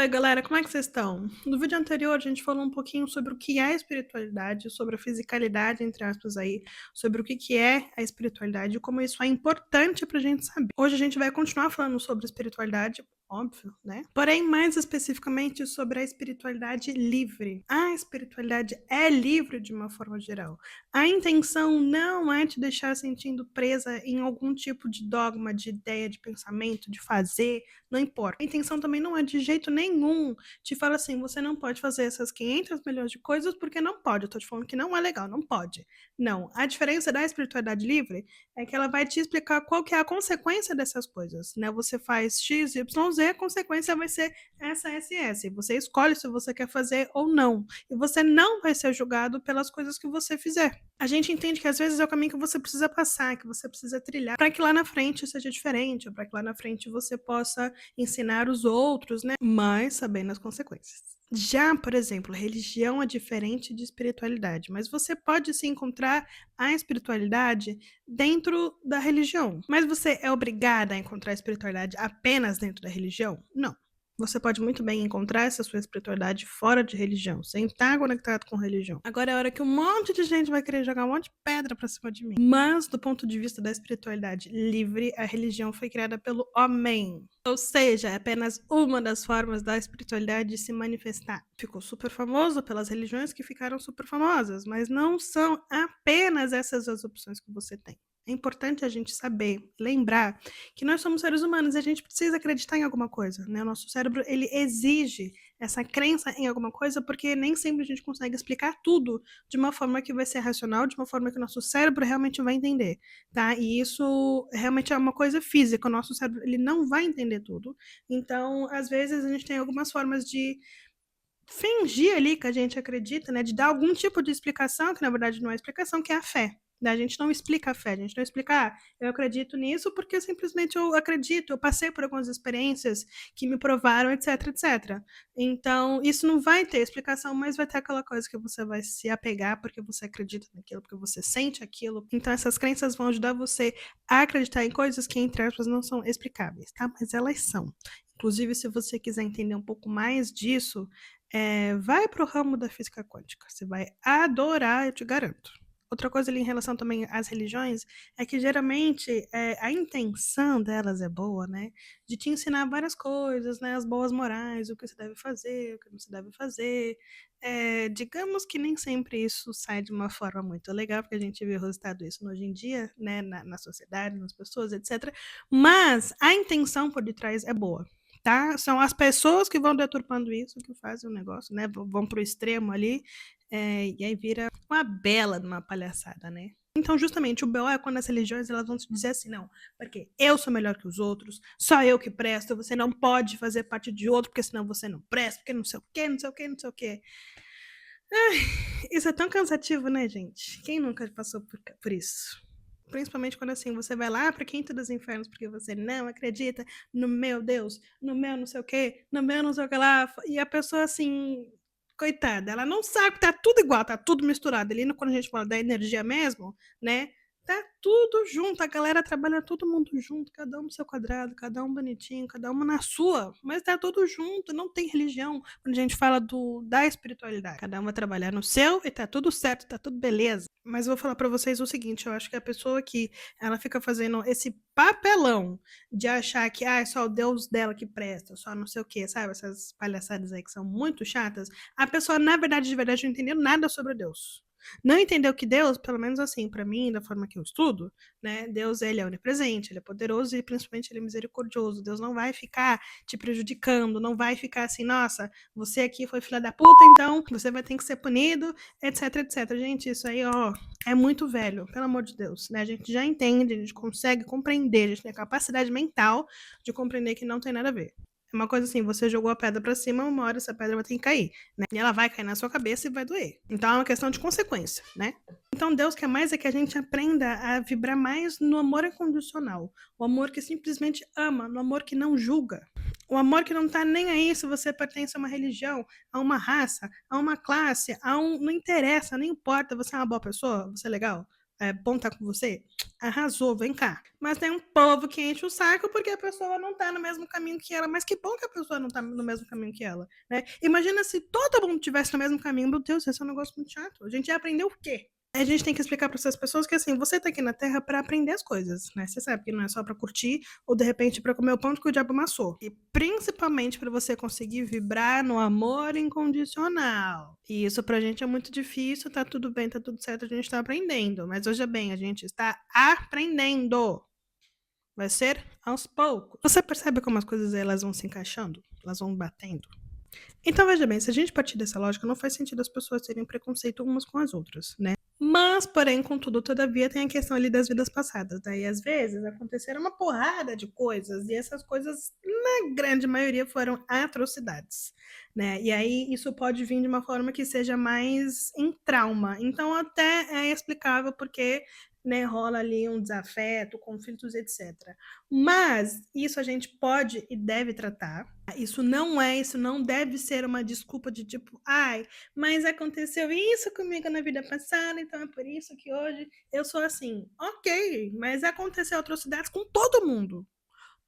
Oi, galera, como é que vocês estão? No vídeo anterior, a gente falou um pouquinho sobre o que é a espiritualidade, sobre a fisicalidade, entre aspas, aí, sobre o que é a espiritualidade e como isso é importante pra gente saber. Hoje a gente vai continuar falando sobre espiritualidade, óbvio, né? Porém, mais especificamente sobre a espiritualidade livre. A espiritualidade é livre de uma forma geral. A intenção não é te deixar sentindo presa em algum tipo de dogma, de ideia, de pensamento, de fazer, não importa. A intenção também não é de jeito nenhum te falar assim, você não pode fazer essas 500 milhões de coisas porque não pode. Eu tô te falando que não é legal, não pode. Não. A diferença da espiritualidade livre é que ela vai te explicar qual que é a consequência dessas coisas, né? Você faz X, Y, Z, a consequência vai ser essa, S e S. Você escolhe se você quer fazer ou não. E você não vai ser julgado pelas coisas que você fizer. A gente entende que às vezes é o caminho que você precisa passar, que você precisa trilhar, para que lá na frente seja diferente, ou para que lá na frente você possa ensinar os outros, né? Mas sabendo as consequências. Já, por exemplo, religião é diferente de espiritualidade, mas você pode se encontrar a espiritualidade dentro da religião. Mas você é obrigada a encontrar a espiritualidade apenas dentro da religião? Não. Você pode muito bem encontrar essa sua espiritualidade fora de religião, sem estar conectado com religião. Agora é a hora que um monte de gente vai querer jogar um monte de pedra pra cima de mim. Mas, do ponto de vista da espiritualidade livre, a religião foi criada pelo homem. Ou seja, é apenas uma das formas da espiritualidade se manifestar. Ficou super famoso pelas religiões que ficaram super famosas, mas não são apenas essas as opções que você tem. É importante a gente saber, lembrar que nós somos seres humanos e a gente precisa acreditar em alguma coisa, né? O nosso cérebro, ele exige essa crença em alguma coisa porque nem sempre a gente consegue explicar tudo de uma forma que vai ser racional, de uma forma que o nosso cérebro realmente vai entender, tá? E isso realmente é uma coisa física, o nosso cérebro, ele não vai entender tudo. Então, às vezes a gente tem algumas formas de fingir ali que a gente acredita, né, de dar algum tipo de explicação, que na verdade não é explicação, que é a fé. Né? A gente não explica a fé, a gente não explica, eu acredito nisso porque simplesmente eu acredito, eu passei por algumas experiências que me provaram, etc, etc. Então, isso não vai ter explicação, mas vai ter aquela coisa que você vai se apegar porque você acredita naquilo, porque você sente aquilo. Então, essas crenças vão ajudar você a acreditar em coisas que, entre aspas, não são explicáveis, tá? Mas elas são. Inclusive, se você quiser entender um pouco mais disso, vai para o ramo da física quântica. Você vai adorar, eu te garanto. Outra coisa ali em relação também às religiões é que geralmente a intenção delas é boa, né? De te ensinar várias coisas, né? As boas morais, o que você deve fazer, o que não se deve fazer. Digamos que nem sempre isso sai de uma forma muito legal, porque a gente vê o resultado disso hoje em dia, né? Na sociedade, nas pessoas, etc. Mas a intenção por detrás é boa. Tá? São as pessoas que vão deturpando isso, que fazem o negócio, né? Vão pro extremo ali, e aí vira uma bela de uma palhaçada, né? Então, justamente, o BO é quando as religiões elas vão te dizer assim, não, porque eu sou melhor que os outros, só eu que presto, você não pode fazer parte de outro, porque senão você não presta, porque não sei o quê, não sei o quê, não sei o quê. Ai, isso é tão cansativo, né, gente? Quem nunca passou por isso? Principalmente quando assim, você vai lá para quinto dos infernos porque você não acredita no meu Deus, no meu não sei o quê, no meu não sei o que lá. E a pessoa assim, coitada, ela não sabe que tá tudo igual, tá tudo misturado. Ali quando a gente fala da energia mesmo, né? Tá tudo junto, a galera trabalha todo mundo junto, cada um no seu quadrado, cada um bonitinho, cada uma na sua, mas tá tudo junto, não tem religião. Quando a gente fala da espiritualidade, cada um vai trabalhar no seu e tá tudo certo, tá tudo beleza. Mas eu vou falar pra vocês o seguinte, eu acho que a pessoa que ela fica fazendo esse papelão de achar que é só o Deus dela que presta, só não sei o que, sabe? Essas palhaçadas aí que são muito chatas. A pessoa, na verdade, de verdade, não entendeu nada sobre Deus. Não entendeu que Deus, pelo menos assim, para mim, da forma que eu estudo, né? Deus, ele é onipresente, ele é poderoso e principalmente ele é misericordioso. Deus não vai ficar te prejudicando, não vai ficar assim, nossa, você aqui foi filha da puta, então você vai ter que ser punido, etc, etc. Gente, isso aí, ó, é muito velho, pelo amor de Deus, né? A gente já entende, a gente consegue compreender, a gente tem a capacidade mental de compreender que não tem nada a ver. É uma coisa assim, você jogou a pedra pra cima, uma hora essa pedra vai ter que cair, né? E ela vai cair na sua cabeça e vai doer. Então é uma questão de consequência, né? Então Deus quer mais é que a gente aprenda a vibrar mais no amor incondicional. O amor que simplesmente ama, no amor que não julga. O amor que não tá nem aí se você pertence a uma religião, a uma raça, a uma classe, não interessa, não importa, você é uma boa pessoa, você é legal. É bom estar com você? Arrasou, vem cá. Mas tem um povo que enche o saco porque a pessoa não tá no mesmo caminho que ela. Mas que bom que a pessoa não tá no mesmo caminho que ela, né? Imagina se todo mundo tivesse no mesmo caminho. Meu Deus, esse é um negócio muito chato. A gente ia aprender o quê? A gente tem que explicar para essas pessoas que, assim, você tá aqui na Terra para aprender as coisas, né? Você sabe que não é só para curtir ou, de repente, para comer o pão que o diabo amassou. E, principalmente, para você conseguir vibrar no amor incondicional. E isso pra gente é muito difícil, tá tudo bem, tá tudo certo, a gente tá aprendendo. Mas, veja bem, a gente está aprendendo. Vai ser aos poucos. Você percebe como as coisas elas vão se encaixando? Elas vão batendo? Então, veja bem, se a gente partir dessa lógica, não faz sentido as pessoas terem preconceito umas com as outras, né? Mas, porém, contudo, todavia, tem a questão ali das vidas passadas. Daí, às vezes, aconteceram uma porrada de coisas, e essas coisas, na grande maioria, foram atrocidades, né? E aí, isso pode vir de uma forma que seja mais em trauma. Então, até é explicável porque, né, rola ali um desafeto, conflitos, etc. Mas, isso a gente pode e deve tratar. Isso não deve ser uma desculpa de tipo, ai, mas aconteceu isso comigo na vida passada, então é por isso que hoje eu sou assim. Ok, mas aconteceu atrocidades com todo mundo.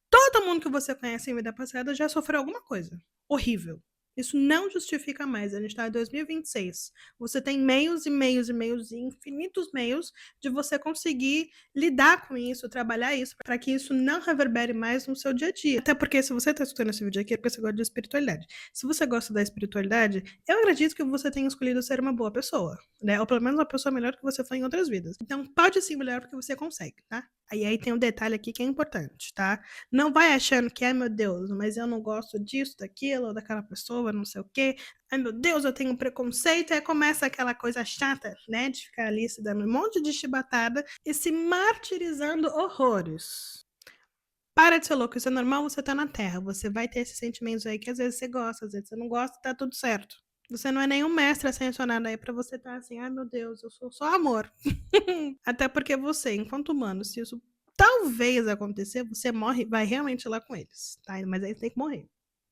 Todo mundo que você conhece em vida passada já sofreu alguma coisa horrível. Isso não justifica mais. A gente está em 2026. Você tem meios e meios e meios e infinitos meios de você conseguir lidar com isso, trabalhar isso, para que isso não reverbere mais no seu dia a dia. Até porque, se você está escutando esse vídeo aqui, é porque você gosta de espiritualidade. Se você gosta da espiritualidade, eu acredito que você tenha escolhido ser uma boa pessoa, né? Ou pelo menos uma pessoa melhor que você foi em outras vidas. Então, pode sim melhor porque você consegue, tá? Aí tem um detalhe aqui que é importante, tá? Não vai achando que, ai meu Deus, mas eu não gosto disso, daquilo, ou daquela pessoa, não sei o quê. Ai meu Deus, eu tenho preconceito. Aí começa aquela coisa chata, né? De ficar ali se dando um monte de chibatada e se martirizando horrores. Para de ser louco, isso é normal, você tá na Terra. Você vai ter esses sentimentos aí que às vezes você gosta, às vezes você não gosta, tá tudo certo. Você não é nenhum mestre ascensionado aí pra você estar assim, ai meu Deus, eu sou só amor. Até porque você, enquanto humano, se isso talvez acontecer, você morre, vai realmente lá com eles, tá? Mas aí tem que morrer.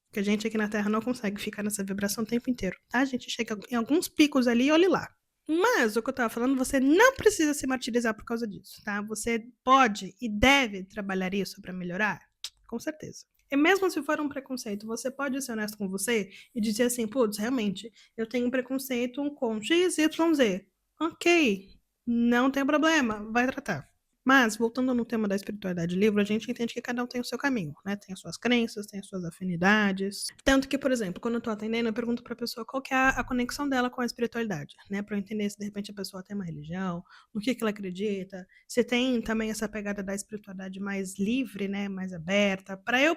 Porque a gente aqui na Terra não consegue ficar nessa vibração o tempo inteiro, tá? A gente chega em alguns picos ali e olhe lá. Mas o que eu tava falando, você não precisa se martirizar por causa disso, tá? Você pode e deve trabalhar isso para melhorar? Com certeza. E mesmo se for um preconceito, você pode ser honesto com você e dizer assim, putz, realmente, eu tenho um preconceito com X, Y, Z. Ok, não tem problema, vai tratar. Mas, voltando no tema da espiritualidade livre, a gente entende que cada um tem o seu caminho, né? Tem as suas crenças, tem as suas afinidades. Tanto que, por exemplo, quando eu tô atendendo, eu pergunto pra pessoa qual que é a conexão dela com a espiritualidade, né? Pra eu entender se, de repente, a pessoa tem uma religião, no que ela acredita, se tem também essa pegada da espiritualidade mais livre, né? Mais aberta, pra eu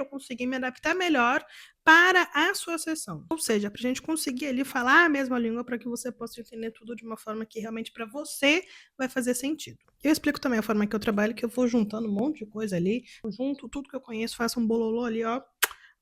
conseguir me adaptar melhor para a sua sessão. Ou seja, para a gente conseguir ali falar a mesma língua para que você possa entender tudo de uma forma que realmente para você vai fazer sentido. Eu explico também a forma que eu trabalho, que eu vou juntando um monte de coisa ali, eu junto tudo que eu conheço, faço um bololô ali, ó,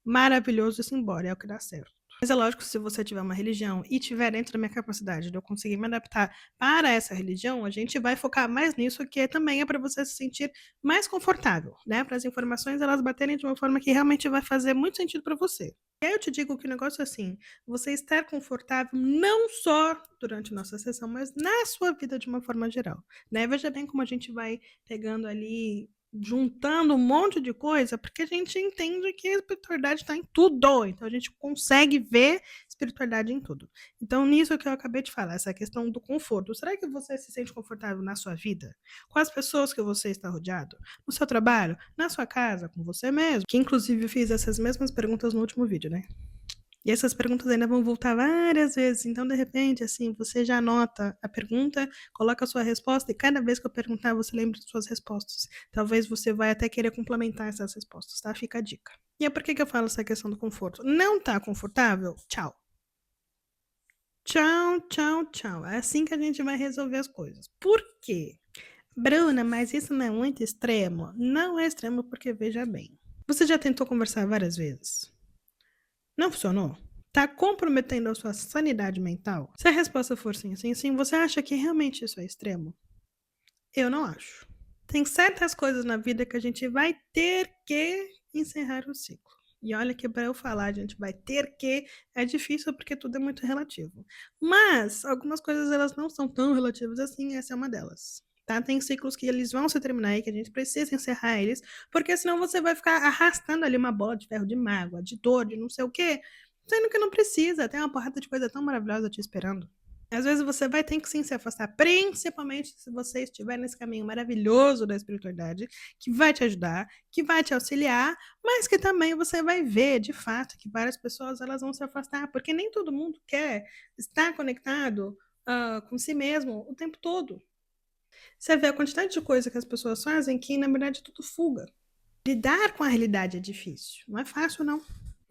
maravilhoso e embora, é o que dá certo. Mas é lógico, se você tiver uma religião e tiver dentro da minha capacidade de eu conseguir me adaptar para essa religião, a gente vai focar mais nisso, que também é para você se sentir mais confortável, né? Para as informações elas baterem de uma forma que realmente vai fazer muito sentido para você. E aí eu te digo que o negócio é assim, você estar confortável não só durante nossa sessão, mas na sua vida de uma forma geral, né? Veja bem como a gente vai pegando ali juntando um monte de coisa, porque a gente entende que a espiritualidade está em tudo. Então a gente consegue ver espiritualidade em tudo. Então, nisso que eu acabei de falar, essa questão do conforto. Será que você se sente confortável na sua vida? Com as pessoas que você está rodeado? No seu trabalho? Na sua casa? Com você mesmo? Que inclusive eu fiz essas mesmas perguntas no último vídeo, né? E essas perguntas ainda vão voltar várias vezes. Então, de repente, assim, você já anota a pergunta, coloca a sua resposta, e cada vez que eu perguntar, você lembra de suas respostas. Talvez você vai até querer complementar essas respostas, tá? Fica a dica. E é por que eu falo essa questão do conforto? Não tá confortável? Tchau. Tchau, tchau, tchau. É assim que a gente vai resolver as coisas. Por quê? Bruna, mas isso não é muito extremo? Não é extremo porque, veja bem, você já tentou conversar várias vezes? Não funcionou? Tá comprometendo a sua sanidade mental? Se a resposta for sim, sim, sim, você acha que realmente isso é extremo? Eu não acho. Tem certas coisas na vida que a gente vai ter que encerrar o ciclo. E olha que para eu falar, a gente vai ter que, é difícil porque tudo é muito relativo. Mas algumas coisas elas não são tão relativas assim, essa é uma delas. tá? Tem ciclos que eles vão se terminar e que a gente precisa encerrar eles, porque senão você vai ficar arrastando ali uma bola de ferro de mágoa, de dor, de não sei o quê, sendo que não precisa. Tem uma porrada de coisa tão maravilhosa te esperando. Às vezes você vai ter que sim se afastar, principalmente se você estiver nesse caminho maravilhoso da espiritualidade, que vai te ajudar, que vai te auxiliar, mas que também você vai ver, de fato, que várias pessoas elas vão se afastar, porque nem todo mundo quer estar conectado com si mesmo o tempo todo. Você vê a quantidade de coisa que as pessoas fazem que, na verdade, é tudo fuga. Lidar com a realidade é difícil, não é fácil, não.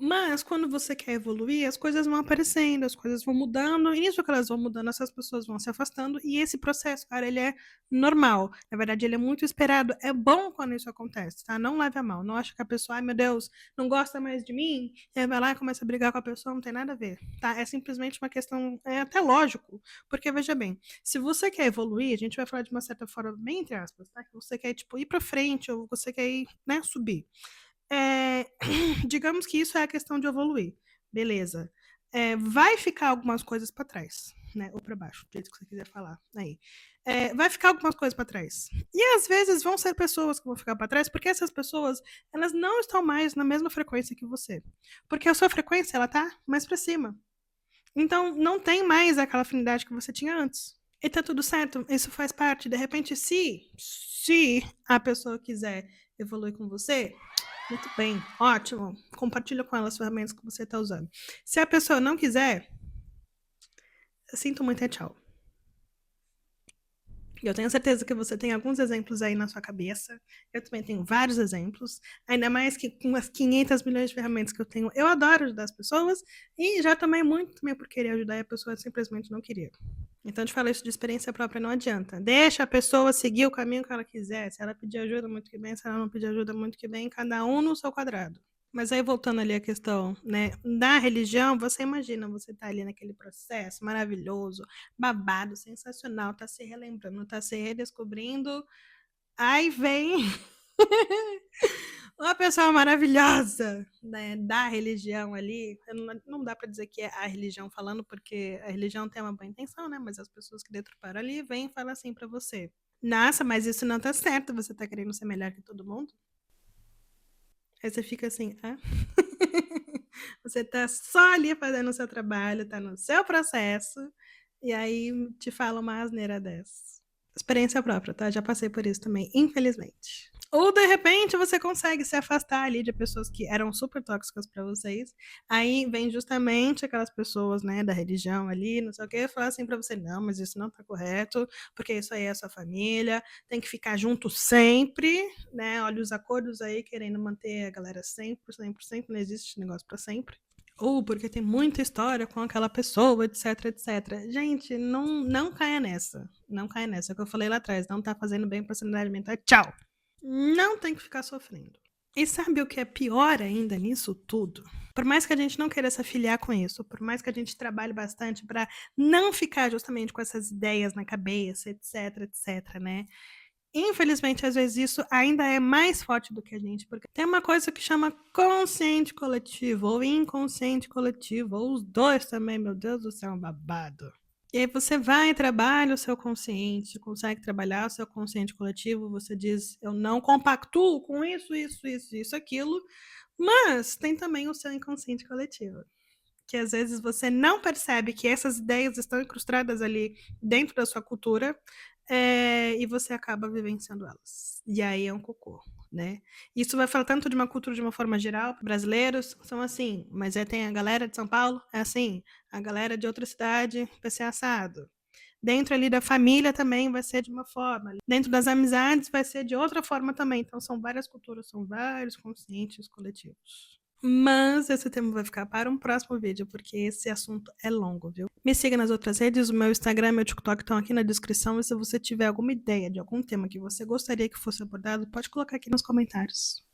Mas quando você quer evoluir, as coisas vão aparecendo, as coisas vão mudando, e nisso que elas vão mudando, essas pessoas vão se afastando, e esse processo, cara, ele é normal. Na verdade, ele é muito esperado. É bom quando isso acontece, tá? Não leve a mal. Não acha que a pessoa, ai meu Deus, não gosta mais de mim, e aí vai lá e começa a brigar com a pessoa, não tem nada a ver, tá? É simplesmente uma questão, é até lógico, porque veja bem, se você quer evoluir, a gente vai falar de uma certa forma, bem entre aspas, tá? Que você quer, tipo, ir pra frente, ou você quer ir, né, subir. É, digamos que isso é a questão de evoluir. Beleza. Vai ficar algumas coisas para trás, né? Ou para baixo, do jeito que você quiser falar. Aí. Vai ficar algumas coisas para trás. E às vezes vão ser pessoas que vão ficar para trás, porque essas pessoas, elas não estão mais na mesma frequência que você. Porque a sua frequência, ela tá mais para cima. Então, não tem mais aquela afinidade que você tinha antes. E tá tudo certo, isso faz parte. De repente, se a pessoa quiser evoluir com você, muito bem, ótimo. Compartilha com ela as ferramentas que você está usando. Se a pessoa não quiser, eu sinto muito, é tchau. Eu tenho certeza que você tem alguns exemplos aí na sua cabeça. Eu também tenho vários exemplos. Ainda mais que com as 500 milhões de ferramentas que eu tenho, eu adoro ajudar as pessoas. E já tomei muito também por querer ajudar e a pessoa simplesmente não queria. Então, te falo isso de experiência própria, não adianta. Deixa a pessoa seguir o caminho que ela quiser. Se ela pedir ajuda, muito que bem. Se ela não pedir ajuda, muito que bem. Cada um no seu quadrado. Mas aí, voltando ali à questão, né, da religião, você imagina, você tá ali naquele processo maravilhoso, babado, sensacional, tá se relembrando, tá se redescobrindo. Aí vem uma pessoa maravilhosa, né, da religião ali. Não dá para dizer que é a religião falando, porque a religião tem uma boa intenção, né? Mas as pessoas que deturparam ali vêm e falam assim para você: Nossa, mas isso não tá certo, você tá querendo ser melhor que todo mundo? Aí você fica assim, ah? Você tá só ali fazendo o seu trabalho, tá no seu processo, e aí te fala uma asneira dessa. Experiência própria, tá? Já passei por isso também, infelizmente. Ou de repente você consegue se afastar ali de pessoas que eram super tóxicas para vocês. Aí vem justamente aquelas pessoas, né, da religião ali, não sei o quê, falar assim para você: não, mas isso não tá correto, porque isso aí é a sua família, tem que ficar junto sempre, né? Olha os acordos aí querendo manter a galera sempre, sempre, sempre, não existe negócio para sempre. Ou porque tem muita história com aquela pessoa, etc, etc. Gente, não caia nessa. Não caia nessa. É o que eu falei lá atrás. Não tá fazendo bem pra sanidade mental. Tchau. Não tem que ficar sofrendo. E sabe o que é pior ainda nisso tudo? Por mais que a gente não queira se afiliar com isso, por mais que a gente trabalhe bastante para não ficar justamente com essas ideias na cabeça, etc, etc, né? Infelizmente, às vezes isso ainda é mais forte do que a gente, porque tem uma coisa que chama consciente coletivo ou inconsciente coletivo, ou os dois também, meu Deus do céu, é um babado. E aí você vai e trabalha o seu consciente, consegue trabalhar o seu consciente coletivo, você diz, eu não compactuo com isso, aquilo, mas tem também o seu inconsciente coletivo, que às vezes você não percebe que essas ideias estão incrustadas ali dentro da sua cultura, e você acaba vivenciando elas. E aí é um cocô, né? Isso vai falar tanto de uma cultura de uma forma geral, brasileiros são assim, mas aí tem a galera de São Paulo, é assim, a galera de outra cidade vai ser assado. Dentro ali da família também vai ser de uma forma, dentro das amizades vai ser de outra forma também. Então são várias culturas, são vários conscientes coletivos. Mas esse tema vai ficar para um próximo vídeo, porque esse assunto é longo, viu? Me siga nas outras redes, o meu Instagram e meu TikTok estão aqui na descrição. E se você tiver alguma ideia de algum tema que você gostaria que fosse abordado, pode colocar aqui nos comentários.